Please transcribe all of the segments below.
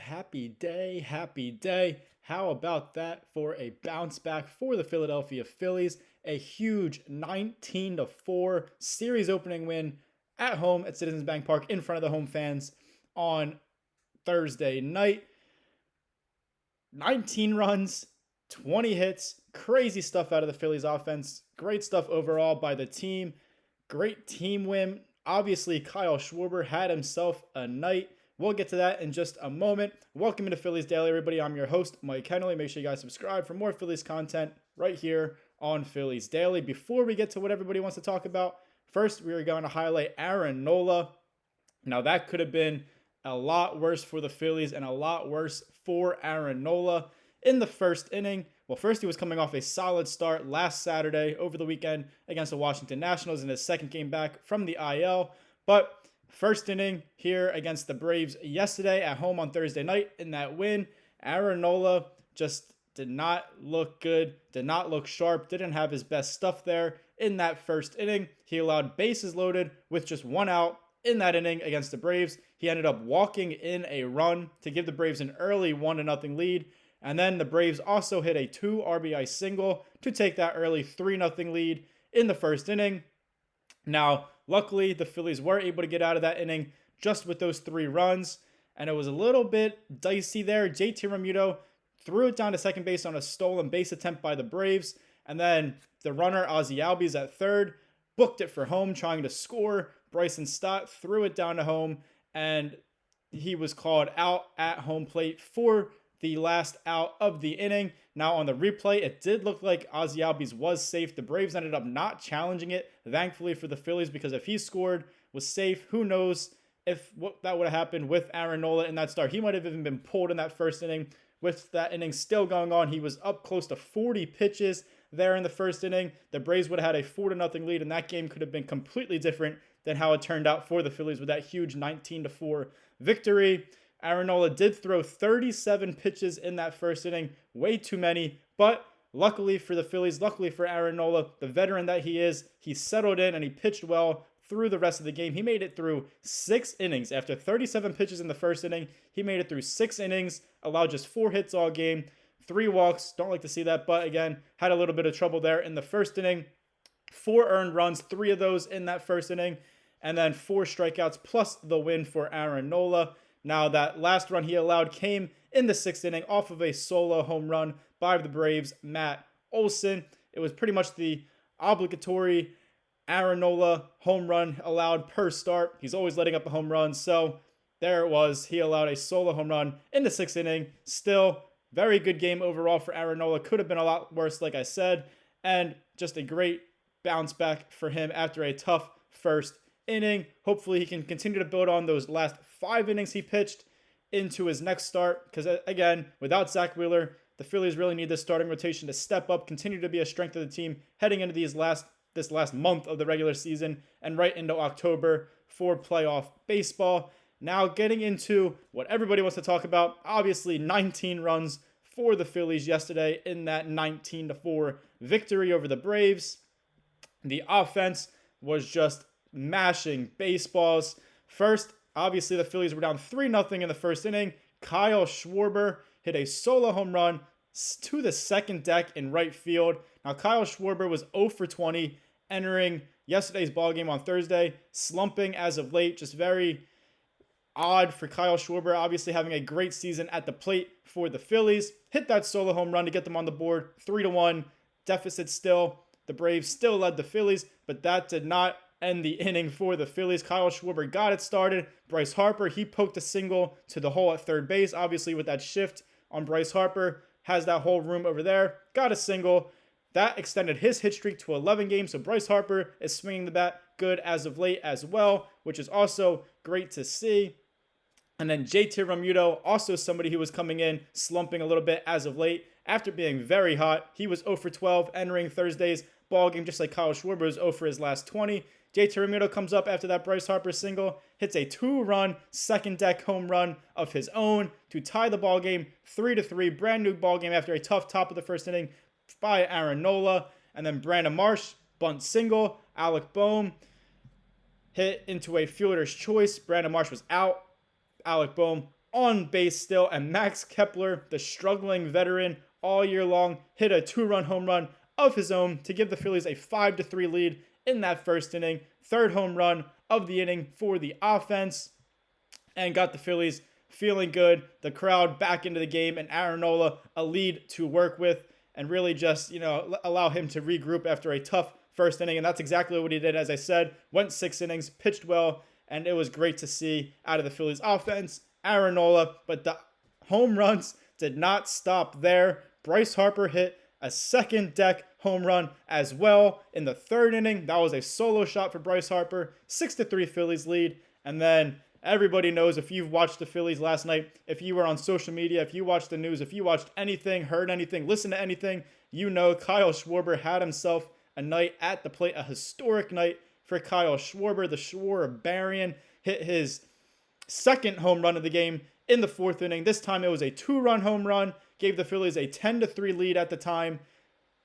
happy day, happy day. How about that for a bounce back for the Philadelphia Phillies? A huge 19-4 series opening win at home at Citizens Bank Park in front of the home fans on Thursday night. 19 runs, 20 hits, crazy stuff out of the Phillies offense. Great stuff overall by the team. Great team win. Obviously, Kyle Schwarber had himself a night. We'll get to that in just a moment. Welcome to Phillies Daily, everybody. I'm your host, Mike Kennelly. Make sure you guys subscribe for more Phillies content right here on Phillies Daily. Before we get to what everybody wants to talk about, first we are going to highlight Aaron Nola. Now, that could have been a lot worse for the Phillies and a lot worse for Aaron Nola in the first inning. Well, first he was coming off a solid start last Saturday over the weekend against the Washington Nationals in his second game back from the IL. But first inning here against the Braves yesterday at home on Thursday night in that win, Aaron Nola just did not look good, did not look sharp, didn't have his best stuff there in that first inning. He allowed bases loaded with just one out in that inning against the Braves. He ended up walking in a run to give the Braves an early 1-0 lead. And then the Braves also hit a 2 RBI single to take that early 3-0 lead in the first inning. Now, luckily, the Phillies were able to get out of that inning just with those 3 runs. And it was a little bit dicey there. JT Realmuto threw it down to second base on a stolen base attempt by the Braves. And then the runner, Ozzie Albies, at third, booked it for home, trying to score. Bryson Stott threw it down to home, and he was called out at home plate for the last out of the inning. Now, on the replay, it did look like Ozzie Albies was safe. The Braves ended up not challenging it, thankfully for the Phillies, because if he scored, was safe, who knows if what that would have happened with Aaron Nola in that start. He might have even been pulled in that first inning. With that inning still going on, he was up close to 40 pitches there in the first inning. The Braves would have had a 4-0 lead, and that game could have been completely different than how it turned out for the Phillies with that huge 19-4 victory. Aaron Nola did throw 37 pitches in that first inning, way too many, but luckily for the Phillies, luckily for Aaron Nola, the veteran that he is, he settled in and he pitched well through the rest of the game. He made it through 6 innings. After 37 pitches in the first inning, he made it through 6 innings, allowed just 4 hits all game, 3 walks. Don't like to see that, but again, had a little bit of trouble there in the first inning. 4 earned runs, 3 of those in that first inning, and then 4 strikeouts plus the win for Aaron Nola. Now, that last run he allowed came in the 6th inning off of a solo home run by the Braves' Matt Olson. It was pretty much the obligatory Aaron Nola home run allowed per start. He's always letting up a home run, so there it was. He allowed a solo home run in the 6th inning. Still, very good game overall for Aaron Nola. Could have been a lot worse, like I said, and just a great bounce back for him after a tough first inning. Hopefully he can continue to build on those last 5 innings he pitched into his next start, because again, without Zach Wheeler, the Phillies really need this starting rotation to step up, continue to be a strength of the team heading into this last month of the regular season and right into October for playoff baseball. Now, getting into what everybody wants to talk about, obviously 19 runs for the Phillies yesterday in that 19-4 victory over the Braves. The offense was just mashing baseballs. First, obviously, the Phillies were down 3-0 in the first inning. Kyle Schwarber hit a solo home run to the second deck in right field. Now, Kyle Schwarber was 0 for 20 entering yesterday's ballgame on Thursday, slumping as of late. Just very odd for Kyle Schwarber, obviously having a great season at the plate for the Phillies. Hit that solo home run to get them on the board, 3-1. Deficit still. The Braves still led the Phillies, but that did not end the inning for the Phillies. Kyle Schwarber got it started. Bryce Harper, he poked a single to the hole at third base. Obviously, with that shift on Bryce Harper, has that whole room over there. Got a single. That extended his hit streak to 11 games. So Bryce Harper is swinging the bat good as of late as well, which is also great to see. And then JT Realmuto, also somebody who was coming in, slumping a little bit as of late. After being very hot, he was 0 for 12 entering Thursday's ballgame, just like Kyle Schwarber was 0 for his last 20. JT Realmuto comes up after that Bryce Harper single, hits a 2-run second deck home run of his own to tie the ballgame 3-3. Brand new ballgame after a tough top of the first inning by Aaron Nola. And then Brandon Marsh, bunt single. Alec Boehm hit into a fielder's choice. Brandon Marsh was out. Alec Boehm on base still, and Max Kepler, the struggling veteran all year long, hit a 2-run home run of his own to give the Phillies a 5-3 lead in that first inning. Third home run of the inning for the offense, and got the Phillies feeling good, the crowd back into the game, and Aaron Nola a lead to work with, and really just, allow him to regroup after a tough first inning. And that's exactly what he did. As I said, went 6 innings, pitched well, and it was great to see out of the Phillies offense, Aaron Nola. But the home runs did not stop there. Bryce Harper hit a second deck home run as well in the third inning. That was a solo shot for Bryce Harper. 6-3 Phillies lead. And then everybody knows, if you've watched the Phillies last night, if you were on social media, if you watched the news, if you watched anything, heard anything, listened to anything, Kyle Schwarber had himself a night at the plate, a historic night for Kyle Schwarber. The Schwarbarian hit his second home run of the game in the fourth inning. This time it was a 2-run home run, gave the Phillies a 10-3 lead at the time.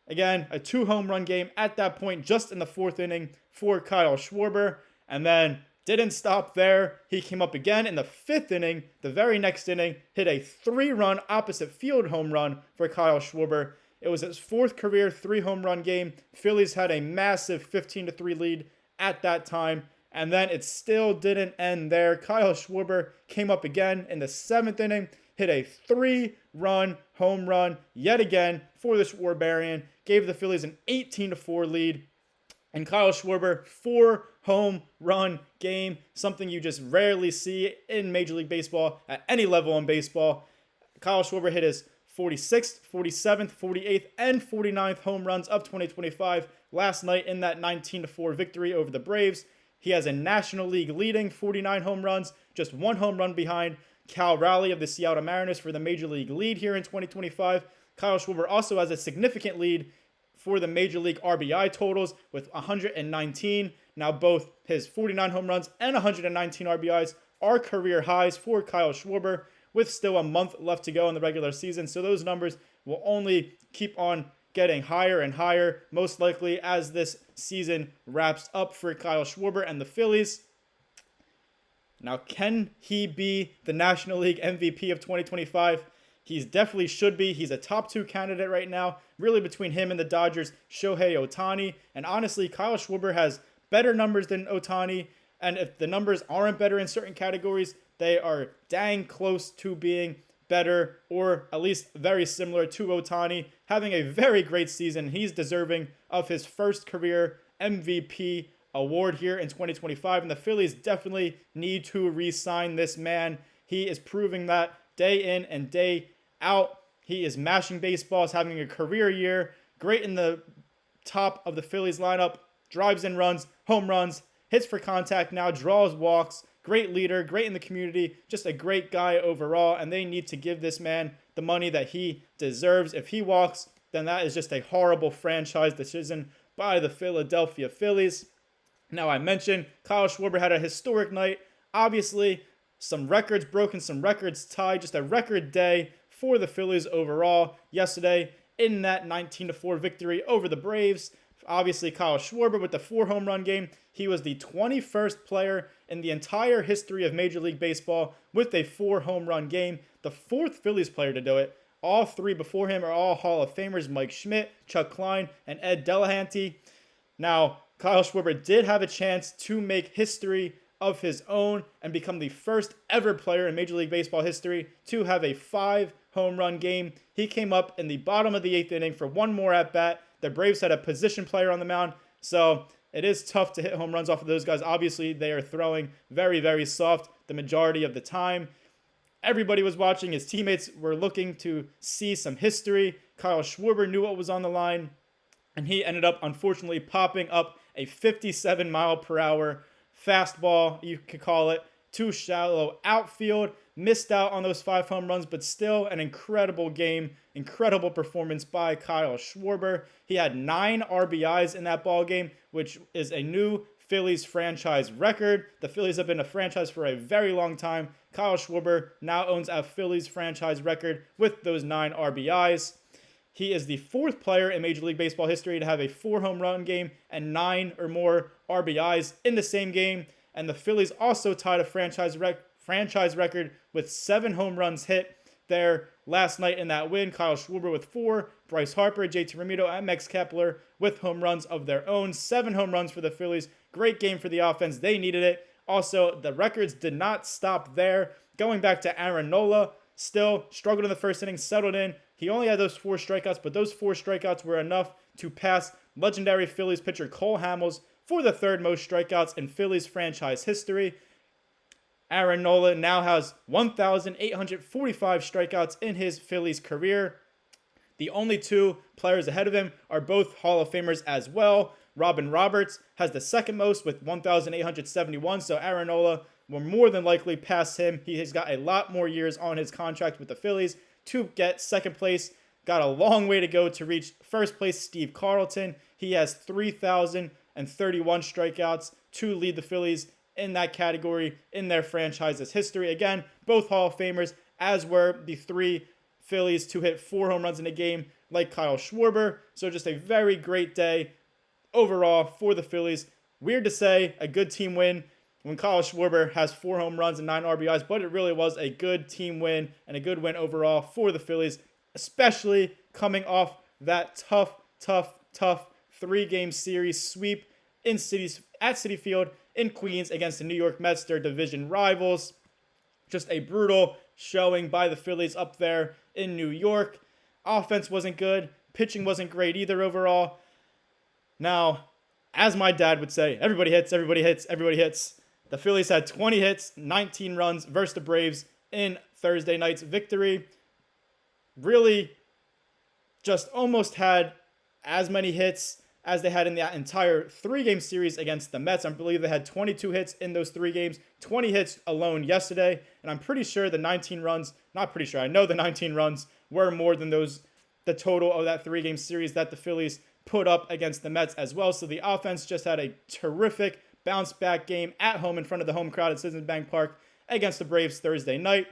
Again, a 2-home run game at that point, just in the fourth inning for Kyle Schwarber. And then didn't stop there. He came up again in the fifth inning. The very next inning, hit a 3-run opposite field home run for Kyle Schwarber. It was his fourth career 3-home run game. Phillies had a massive 15-3 lead at that time. And then it still didn't end there. Kyle Schwarber came up again in the seventh inning, hit a 3-run home run yet again for the Schwarbarian, gave the Phillies an 18-4 lead. And Kyle Schwarber, 4-home run game, something you just rarely see in Major League Baseball at any level in baseball. Kyle Schwarber hit his 46th, 47th, 48th, and 49th home runs of 2025 last night in that 19-4 victory over the Braves. He has a National League leading 49 home runs, just 1 home run behind Cal Raleigh of the Seattle Mariners for the Major League lead here in 2025. Kyle Schwarber also has a significant lead for the Major League RBI totals with 119. Now both his 49 home runs and 119 RBIs are career highs for Kyle Schwarber, with still a month left to go in the regular season. So those numbers will only keep on getting higher and higher, most likely as this season wraps up for Kyle Schwarber and the Phillies. Now, can he be the National League MVP of 2025? He definitely should be. He's a top 2 candidate right now, really between him and the Dodgers' Shohei Ohtani. And honestly, Kyle Schwarber has better numbers than Ohtani. And if the numbers aren't better in certain categories, they are dang close to being better, or at least very similar to Ohtani, having a very great season. He's deserving of his first career MVP award here in 2025, and the Phillies definitely need to re-sign this man. He is proving that day in and day out. He is mashing baseballs, having a career year, great in the top of the Phillies lineup, drives in runs, home runs, hits for contact now, draws walks, great leader, great in the community, just a great guy overall, and they need to give this man the money that he deserves. If he walks, then that is just a horrible franchise decision by the Philadelphia Phillies. Now, I mentioned Kyle Schwarber had a historic night. Obviously, some records broken, some records tied, just a record day for the Phillies overall yesterday in that 19-4 victory over the Braves. Obviously, Kyle Schwarber with the 4-home run game. He was the 21st player in the entire history of Major League Baseball with a 4-home run game. The 4th Phillies player to do it. All 3 before him are all Hall of Famers: Mike Schmidt, Chuck Klein, and Ed Delahanty. Now, Kyle Schwarber did have a chance to make history of his own and become the first ever player in Major League Baseball history to have a 5-home run game. He came up in the bottom of the 8th inning for one more at bat. The Braves had a position player on the mound, so it is tough to hit home runs off of those guys. Obviously, they are throwing very, very soft the majority of the time. Everybody was watching. His teammates were looking to see some history. Kyle Schwarber knew what was on the line, and he ended up, unfortunately, popping up a 57-mile-per-hour fastball, you could call it, to shallow outfield. Missed out on those 5 home runs, but still an incredible game, incredible performance by Kyle Schwarber. He had 9 RBIs in that ball game, which is a new Phillies franchise record. The Phillies have been a franchise for a very long time. Kyle Schwarber now owns a Phillies franchise record with those 9 RBIs. He is the 4th player in Major League Baseball history to have a 4-home run game and 9 or more RBIs in the same game. And the Phillies also tied a franchise franchise record with 7 home runs hit there last night in that win. Kyle Schwarber with 4, Bryce Harper, JT Realmuto, and Max Kepler with home runs of their own. 7 home runs for the Phillies. Great game for the offense. They needed it. Also, the records did not stop there. Going back to Aaron Nola, still struggled in the first inning, settled in. He only had those 4 strikeouts, but those 4 strikeouts were enough to pass legendary Phillies pitcher Cole Hamels for the 3rd most strikeouts in Phillies franchise history. Aaron Nola now has 1,845 strikeouts in his Phillies career. The only 2 players ahead of him are both Hall of Famers as well. Robin Roberts has the 2nd most with 1,871, so Aaron Nola will more than likely pass him. He has got a lot more years on his contract with the Phillies to get 2nd place. Got a long way to go to reach 1st place, Steve Carlton. He has 3,031 strikeouts to lead the Phillies in that category in their franchise's history. Again, both Hall of Famers, as were the 3 Phillies to hit 4 home runs in a game like Kyle Schwarber. So just a very great day overall for the Phillies. Weird to say, a good team win when Kyle Schwarber has 4 home runs and 9 RBIs, but it really was a good team win and a good win overall for the Phillies, especially coming off that tough 3-game series sweep at Citi Field in Queens against the New York Mets, their division rivals. Just a brutal showing by the Phillies up there in New York. Offense wasn't good. Pitching wasn't great either overall. Now, as my dad would say, everybody hits, everybody hits, everybody hits. The Phillies had 20 hits, 19 runs versus the Braves in Thursday night's victory. Really just almost had as many hits as they had in the entire 3-game series against the Mets. I believe they had 22 hits in those 3 games, 20 hits alone yesterday, and I'm pretty sure the 19 runs, not pretty sure, I know the 19 runs were more than the total of that 3-game series that the Phillies put up against the Mets as well. So the offense just had a terrific bounce back game at home in front of the home crowd at Citizens Bank Park against the Braves Thursday night.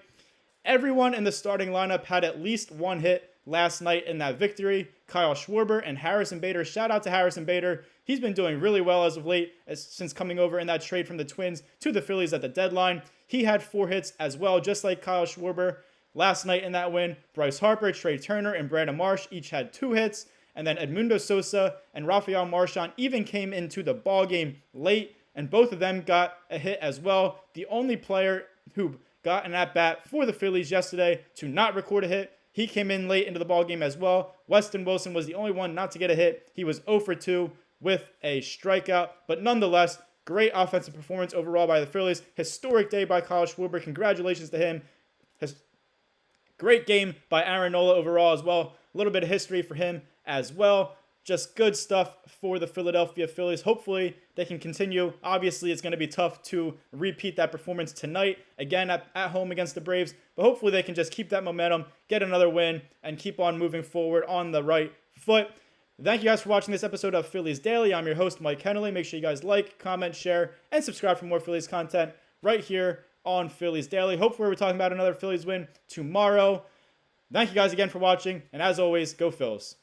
Everyone in the starting lineup had at least 1 hit last night in that victory. Kyle Schwarber and Harrison Bader. Shout out to Harrison Bader. He's been doing really well as of late since coming over in that trade from the Twins to the Phillies at the deadline. He had 4 hits as well, just like Kyle Schwarber. Last night in that win, Bryce Harper, Trey Turner, and Brandon Marsh each had 2 hits. And then Edmundo Sosa and Rafael Marchand even came into the ballgame late, and both of them got a hit as well. The only player who got an at-bat for the Phillies yesterday to not record a hit, he came in late into the ballgame as well. Weston Wilson was the only one not to get a hit. He was 0 for 2 with a strikeout, but nonetheless, great offensive performance overall by the Phillies. Historic day by Kyle Schwarber. Congratulations to him. Great game by Aaron Nola overall as well. A little bit of history for him as well. Just good stuff for the Philadelphia Phillies. Hopefully they can continue. Obviously, it's going to be tough to repeat that performance tonight, again at home against the Braves. But hopefully they can just keep that momentum, get another win, and keep on moving forward on the right foot. Thank you guys for watching this episode of Phillies Daily. I'm your host, Mike Kennelly. Make sure you guys like, comment, share, and subscribe for more Phillies content right here on Phillies Daily. Hopefully we're talking about another Phillies win tomorrow. Thank you guys again for watching, and as always, go Phils.